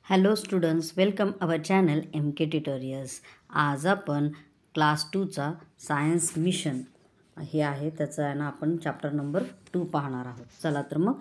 Hello students, welcome our channel M K tutorials. आज आपण class 2चा science mission हे आहे त्याचं आहे ना आपण चॅप्टर नंबर 2 पाहणार आहोत. चला तर मग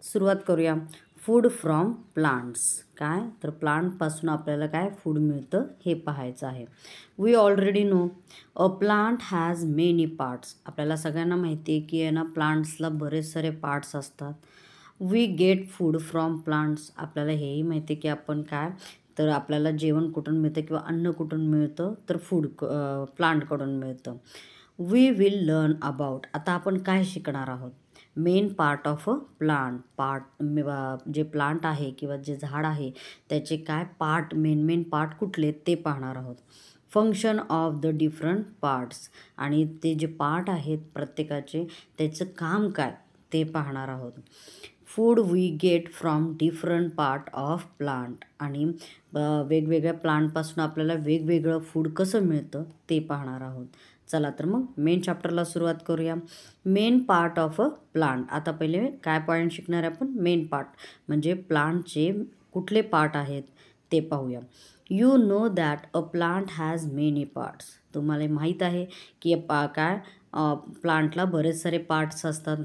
सुरुवात करूया. Food from plants. काय तर प्लांटपासून आपल्याला काय फूड मिळतं हे पाहायचं आहे. We already know a plant has many parts. आपल्याला सगळ्यांना माहिती आहे की आहे ना प्लांट्सला बरेच सारे पार्ट्स असतात. We get food from plants. आपल्याला हेही माहिती आहे की आपण काय तर आपल्याला जेवण कुठून मिळतं किंवा अन्न कुठून मिळतं तर फूड प्लांटकडून मिळतं. We will learn about. आता आपण काय शिकणार आहोत? Main part of a plant. जे प्लांट आहे किंवा जे झाड आहे त्याचे काय पार्ट मेन पार्ट कुठले ते पाहणार आहोत. Function of the different parts. आणि ते जे पार्ट आहेत प्रत्येकाचे त्याचं काम काय ते पाहणार आहोत. Food we get from different part of plant. आणि वेगवेगळ्या प्लांटपासून आपल्याला वेगवेगळं फूड कसं मिळतं ते पाहणार आहोत. चला तर मग मेन चॅप्टरला सुरुवात करूया. Main part of a plant. आता पहिले काय पॉईंट शिकणार आहे आपण? मेन पार्ट म्हणजे प्लांटचे कुठले पार्ट आहेत ते पाहूया. You know that a plant has many parts. तुम्हाला माहीत आहे की प्लांटला बरेच सारे पार्ट्स असतात.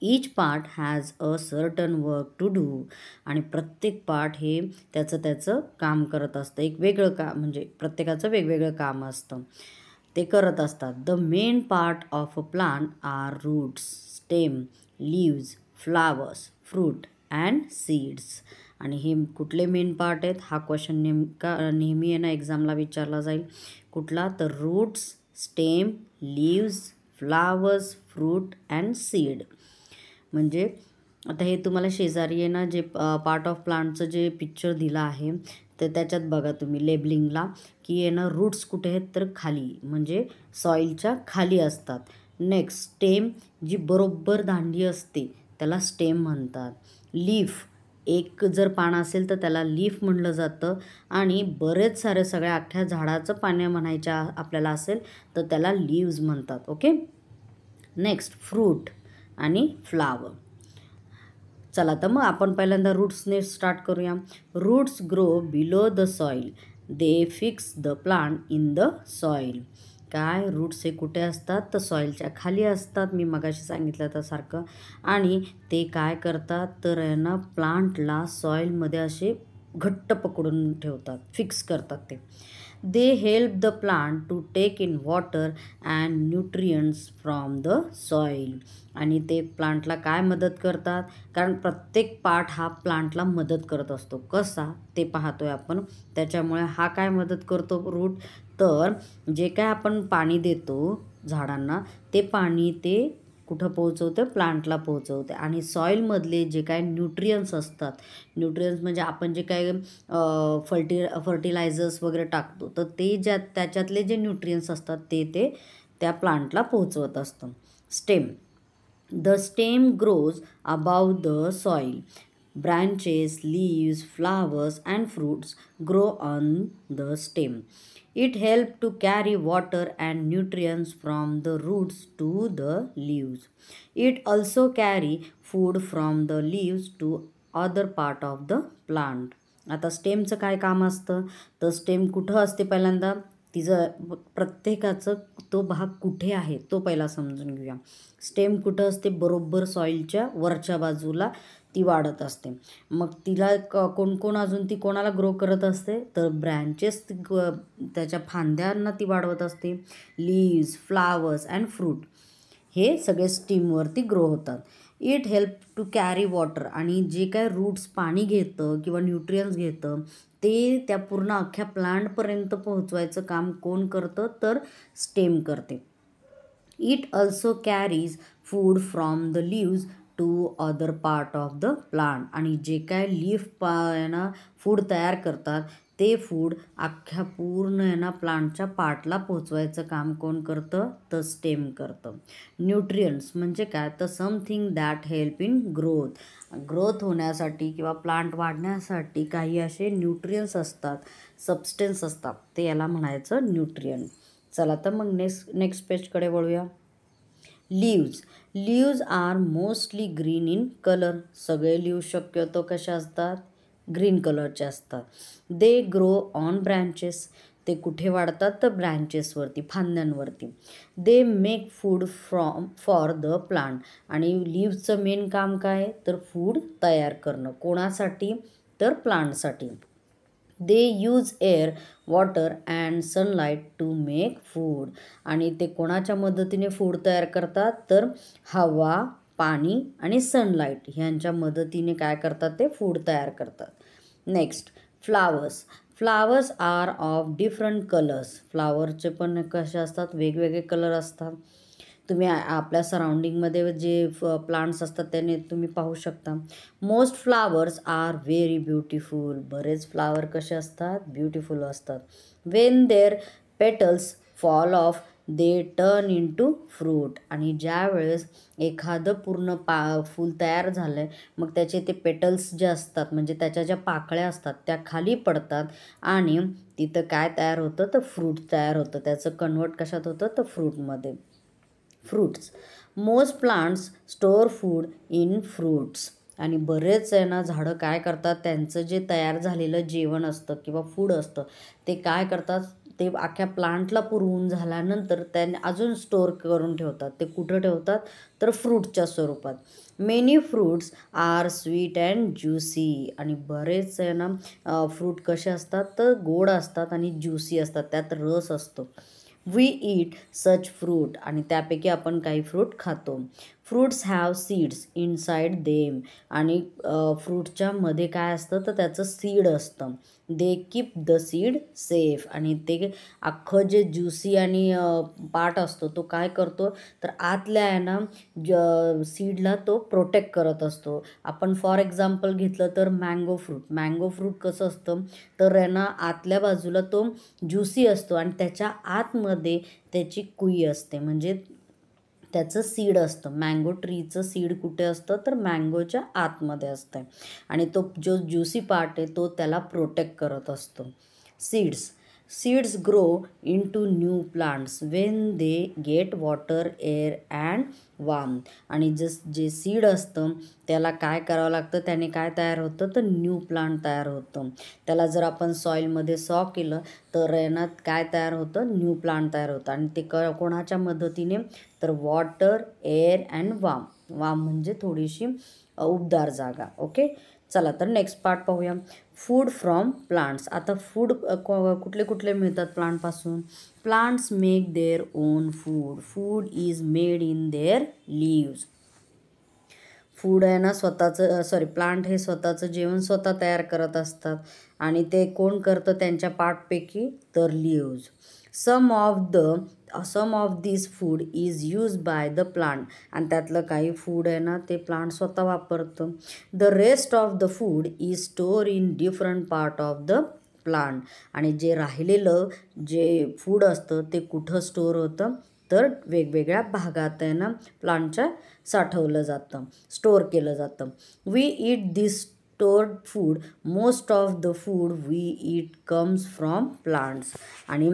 Each part has a certain work to do. आणि प्रत्येक पार्ट हे त्याचं काम करत असतं. एक वेगळं काम म्हणजे प्रत्येकाचं वेगवेगळं काम असतं ते करत असतात. The main part of a plant are roots, stem, leaves, flowers, fruit and seeds. आणि हे कुठले मेन पार्ट आहेत हा क्वेश्चन नेहमी आहे ना एक्झामला विचारला जाईल. कुठला तर roots, stem, leaves, flowers, fruit and seed. म्हणजे आता हे तुम्हाला शेजारी आहे ना जे पार्ट ऑफ प्लांटचं जे पिक्चर दिलं आहे तर त्याच्यात बघा तुम्ही लेबलिंगला की आहे ना रूट्स कुठे आहेत तर खाली म्हणजे सॉईलच्या खाली असतात. नेक्स्ट स्टेम जी बरोबर दांडी असते त्याला स्टेम म्हणतात. लीफ एक जर पान असेल तर त्याला लीफ म्हणलं जातं. आणि बरेच सारे सगळ्या अख्ख्या झाडाचं पाने म्हणायच्या आपल्याला असेल तर त्याला लीव्ज म्हणतात. ओके. नेक्स्ट फ्रूट आणि फ्लावर. चला तर मग आपण पहिल्यांदा रूट्सने स्टार्ट करूया. Roots grow below the soil. They fix the plant in the soil. काय रूट्स हे कुठे असतात तर सॉईलच्या खाली असतात मी मगाशी सांगितलं त्यासारखं. आणि ते काय करतात तर आहे ना प्लांटला सॉईलमध्ये असे घट्ट पकडून ठेवतात, फिक्स करतात ते. They help the plant to take in water and nutrients from the soil. आणि ते प्लांटला काय मदत करतात कारण प्रत्येक पार्ट हा प्लांटला मदत करत असतो. कसा ते पाहतोय आपण. त्याच्यामुळे हा काय मदत करतो रूट तर जे काय आपण पाणी देतो झाडांना ते पाणी ते कुठं पोहोचवतं प्लांटला पोहोचवते. आणि सॉईलमधले जे काय न्यूट्रियन्स असतात, न्यूट्रियन्स म्हणजे आपण जे काय फर्टिलायझर्स वगैरे टाकतो तर ते त्याच्यातले जे न्यूट्रियन्स असतात ते त्या प्लांटला पोहोचवत असतं. Stem. The stem grows above the soil. Branches, leaves, flowers and fruits grow on the stem. It helps to carry water and nutrients from the roots to the leaves. It also carry food from the leaves to other part of the plant. आता स्टेमचं काय काम असतं तर stem कुठं असते पहिल्यांदा तिचं प्रत्येकाचं तो भाग कुठे आहे तो पहिला समजून घेऊया. स्टेम कुठं असते बरोबर सॉईलच्या वरच्या बाजूला ती वाढत असते. मग तिला कोण अजून ती कोणाला ग्रो करत असते तर ब्रँचेस त्याच्या फांद्यांना ती वाढवत असते. लीव्स, फ्लावर्स अँड फ्रूट हे सगळे स्टीमवरती ग्रो होतात. It help to carry water. आणि जे काय रूट्स पाणी घेतं किंवा न्यूट्रियन्स घेतं ते त्या पूर्ण अख्ख्या प्लांटपर्यंत पोहोचवायचं काम कोण करतं तर स्टेम करते. It also carries food from the leaves to other part of the plant. आणि जे काय लीफ ना फूड तयार करतात ते फूड अख्ख्या पूर्ण प्लांटच्या पार्टला पोचवायचं काम कोण करतं तर स्टेम करतं. न्यूट्रियंट्स म्हणजे काय तर something that help in growth. Growth होण्यासाठी किंवा प्लांट वाढण्यासाठी काही असे न्यूट्रियंट्स असतात, सबस्टन्स असतात ते याला म्हणायचं न्यूट्रियंट. चला तर मग नेक्स्ट पेजकडे वळूया. Leaves are mostly green in colour. सगळे लीव्ज शक्यतो कशा असतात ग्रीन कलरचे असतात. दे ग्रो ऑन ब्रँचेस, ते कुठे वाढतात तर ब्रँचेसवरती, फांद्यांवरती. They make food for the plant, आणि लीव्हचं मेन काम काय आहे तर फूड तयार करणं. कोणासाठी तर प्लांटसाठी. They use air, water and sunlight to make food, आणि ते कोणाच्या मदतीने फूड तयार करतात तर हवा, पाणी आणि सनलाईट ह्यांच्या मदतीने काय करतात ते फूड तयार करतात. Next, flowers. Flowers are of different colours, फ्लावरचे पण कसे असतात वेगवेगळे कलर असतात. तुम्ही आपल्या सराउंडिंगमध्ये जे प्लांट्स असतात त्याने तुम्ही पाहू शकता. Most flowers are very beautiful, बरेच फ्लावर कसे असतात ब्युटिफुल असतात. When their petals fall off they turn into fruit, आणि ज्या वेळेस एखादं पूर्ण फूल तयार झालं आहे मग त्याचे ते पेटल्स जे असतात म्हणजे त्याच्या ज्या पाकळ्या असतात त्या खाली पडतात आणि तिथं काय तयार होतं तर फ्रूट तयार होतं. त्याचं कन्वर्ट कशात होतं तर फ्रूटमध्ये. Fruits. Most plants store food in fruits, आणि बरेच आहे ना झाडं काय करतात त्यांचं जे तयार झालेलं जेवण असतं किंवा फूड असतं ते काय करतात ते अख्ख्या प्लांटला पुरवून झाल्यानंतर त्यांनी अजून स्टोअर करून ठेवतात. ते कुठं ठेवतात तर फ्रूटच्या स्वरूपात. Many fruits are sweet and juicy, आणि बरेच आहे ना फ्रूट कसे असतात तर गोड असतात आणि ज्युसी असतात, त्यात रस असतो. वी ईट सच फ्रूट, आणि त्यापैकी आपण काही फ्रूट खातो. Fruits have seeds inside them, आणि फ्रूटच्या मध्ये काय असतं तर त्याचं सीड असतं. They keep the seed safe, आणि ते अख्खं जे ज्युसी आणि पार्ट असतो तो काय करतो तर आतल्या आहे ना सीडला तो प्रोटेक्ट करत असतो. आपण फॉर एक्झाम्पल घेतलं तर मँगो फ्रूट कसं असतं तर आहे ना आतल्या बाजूला तो ज्युसी असतो आणि त्याच्या आतमध्ये त्याची कुई असते, म्हणजे त्याचं सीड असतं. मँगो ट्रीचं सीड कुठे असतं तर मँगोच्या आतमध्ये असतं, आणि तो जो ज्युसी पार्ट आहे तो त्याला प्रोटेक्ट करत असतो. Seeds. Seeds grow into new plants when they get water, air and warm, आणि जे सीड असतं त्याला काय करावं लागतं त्याने काय तयार होतं तर न्यू प्लांट तयार होतं. त्याला जर आपण सॉईलमध्ये केलं तर ना काय तयार होतं न्यू प्लांट तयार होतं, आणि ते कोणाच्या मदतीने तर water, air and warm. Warm म्हणजे थोडीशी उबदार जागा. ओके, चला तर नेक्स्ट पार्ट पाहूया. Food from plants. आता फूड कुठले कुठले मिळतात प्लांटपासून. Plants make their own food, food is made in their leaves. Food आहे ना प्लांट हे स्वतःचं जेवण स्वतः तयार करत असतात, आणि ते कोण करतं त्यांच्या पार्टपैकी तर leaves. Some of this food is use by the plant, आणि त्यातलं काही फूड आहे ना ते प्लांट स्वतः वापरतं. The rest of the food is store in different part of the plant, आणि जे राहिलेलं जे फूड असतं ते कुठं स्टोअर होतं तर वेगवेगळ्या भागात आहे ना प्लांटच्या साठवलं जातं, स्टोअर केलं जातं. We eat this stored food, most of the food we eat comes from plants, आणि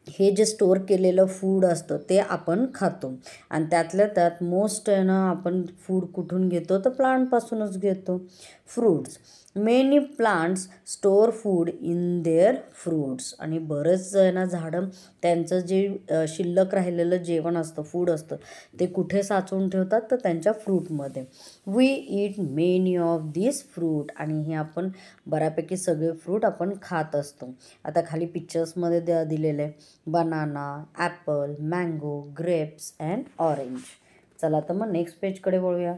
हे जे स्टोअर केलेलं फूड असतं ते आपण खातो, आणि त्यातल्या त्यात मोस्ट आहे ना आपण फूड कुठून घेतो तर प्लांटपासूनच घेतो. Fruits. Many plants store food in there fruits, आणि बरेच आहे ना झाडं त्यांचं जे शिल्लक राहिलेलं जेवण असतं फूड असतं ते कुठे साचवून ठेवतात तर त्यांच्या फ्रूटमध्ये. We eat many of this fruit, आणि हे आपण बऱ्यापैकी सगळे फ्रूट आपण खात असतो. आता खाली पिक्चर्समध्ये दिलेलं आहे banana, Apple, mango, grapes and orange. चला तर मग नेक्स्ट पेजकडे वळूया.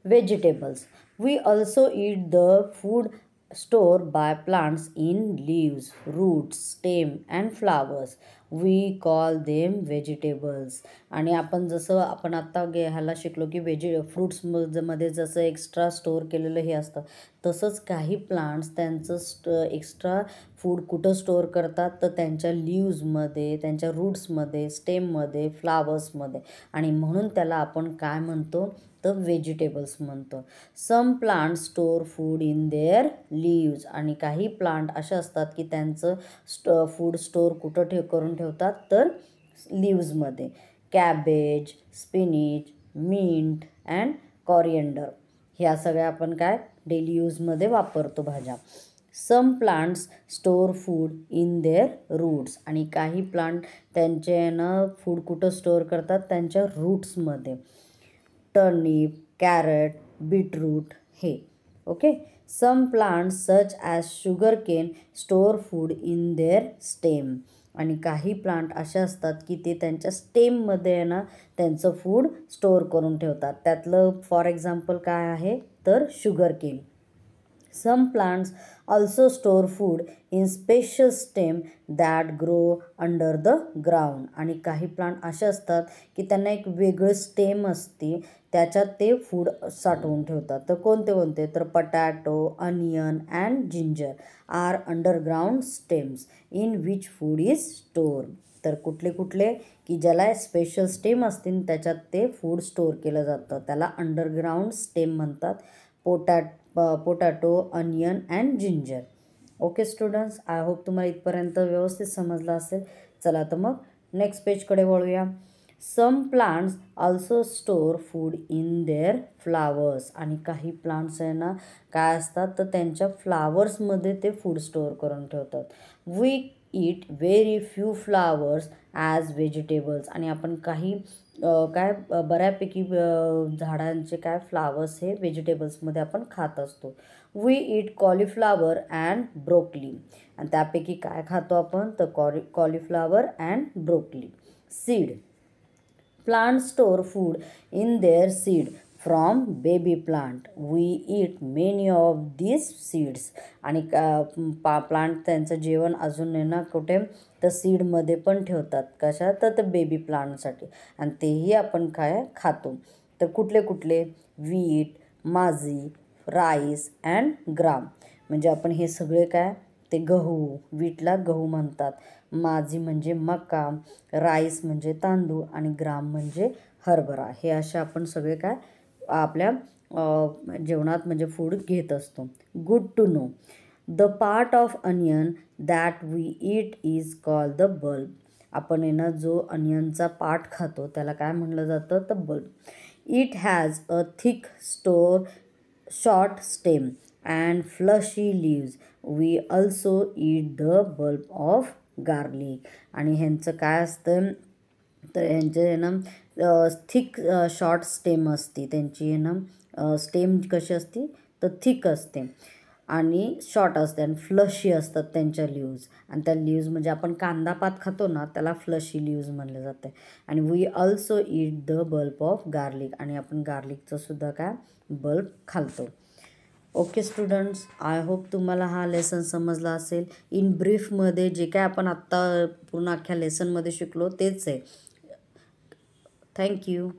Vegetables. We also eat the food stored by plants in leaves, roots, stem and flowers. We call them vegetables. आणि आपण आत्ता ह्याला शिकलो की फ्रूट्समध्ये जसं एक्स्ट्रा स्टोअर केलेलं हे असतं तसंच काही प्लांट्स त्यांचं एक्स्ट्रा फूड कुठं स्टोअर करतात तर त्यांच्या लीव्समध्ये, त्यांच्या रूट्समध्ये, स्टेममध्ये, फ्लावर्समध्ये, आणि म्हणून त्याला आपण काय म्हणतो तर व्हेजिटेबल्स म्हणतो. Some plant store food in their leaves, आणि काही प्लांट असे असतात की त्यांचं फूड स्टोअर कुठं करून ठेवतात तर लीव्जमध्ये. Cabbage, spinach, mint and coriander. ह्या सगळ्या आपण काय डेली यूजमध्ये वापरतो भाज्या. Some plants store food in their roots, आणि काही प्लांट त्यांचे फूड कुठं स्टोअर करतात, त्यांच्या रूट्समध्ये. टर्निप, कॅरट, बीटरूट हे. Okay. Some plants such as sugar cane store food in their stem, आणि काही प्लांट असे असतात की ते त्यांच्या स्टेममध्ये त्यांचं फूड स्टोअर करून ठेवतात. त्यातलं फॉर एक्झाम्पल काय आहे तर sugar cane. Some plants also store food in special stem that grow under the ground, आणि काही प्लांट असे असतात की त्यांना एक वेगळं स्टेम असते, त्याच्यात ते फूड साठवून ठेवतात. तर कोणते कोणते तर potato, onion and ginger are underground stems in which food is store. तर कुठले कुठले की ज्याला स्पेशल स्टेम असतील त्याच्यात ते फूड स्टोअर केलं जातं, त्याला अंडरग्राउंड स्टेम म्हणतात. Potato, onion and ginger. Okay students, I hope तुम्हाला इथपर्यंत व्यवस्थित समजलं असेल. चला तर मग नेक्स्ट पेजकडे वळूया. Some plants also store food in their flowers, आणि काही प्लांट्स काय असतात तर त्यांच्या फ्लावर्समध्ये ते फूड स्टोअर करून ठेवतात. We eat very few flowers as vegetables, आणि आपण काही काय बऱ्यापैकी झाडांचे काय फ्लावर्स हे व्हेजिटेबल्समध्ये आपण खात असतो. We eat cauliflower and broccoli, आणि त्यापैकी काय खातो आपण तर cauliflower and broccoli. Seed. Plant store food in their seed from baby plant. We eat many of this seeds, आणि प्लांट त्यांचं जेवण अजून कुठे तर सीडमध्ये पण ठेवतात. कशा तर बेबी प्लांटसाठी, आणि तेही आपण काय खातो. तर कुठले कुठले वीट, माझी, राईस अँड ग्राम, म्हणजे आपण हे सगळे काय ते गहू, वीटला गहू म्हणतात, माझी म्हणजे मका, राईस म्हणजे तांदूळ आणि ग्राम म्हणजे हरभरा. हे असे आपण सगळे काय आपल्या जेवणात म्हणजे फूड घेत असतो. Good to know. The part of onion that we eat is called the bulb. आपण जो अनियनचा पार्ट खातो त्याला काय म्हणलं जातं तर bulb. It has a thick short stem and fleshy leaves. We also eat the bulb of garlic, आणि ह्यांचं काय असतं तर ह्यांचे थिक शॉर्ट स्टेम असते, त्यांची स्टेम कशी असते तर थिक असते आणि शॉर्ट असते, आणि फ्लशी असतात त्यांच्या लीव्ज, आणि त्या लीव्ज म्हणजे आपण कांदा पात खातो ना त्याला फ्लशी लीव्ज म्हणलं जातं. आणि we also eat the bulb of garlic, आणि आपण गार्लिकचं सुद्धा काय बल्ब खातो. ओके स्टुडंट्स, आय होप तुम्हाला हा लेसन समजला असेल. इन ब्रीफमध्ये जे काय आपण आत्ता पूर्ण अख्ख्या लेसनमध्ये शिकलो तेच आहे. थँक्यू.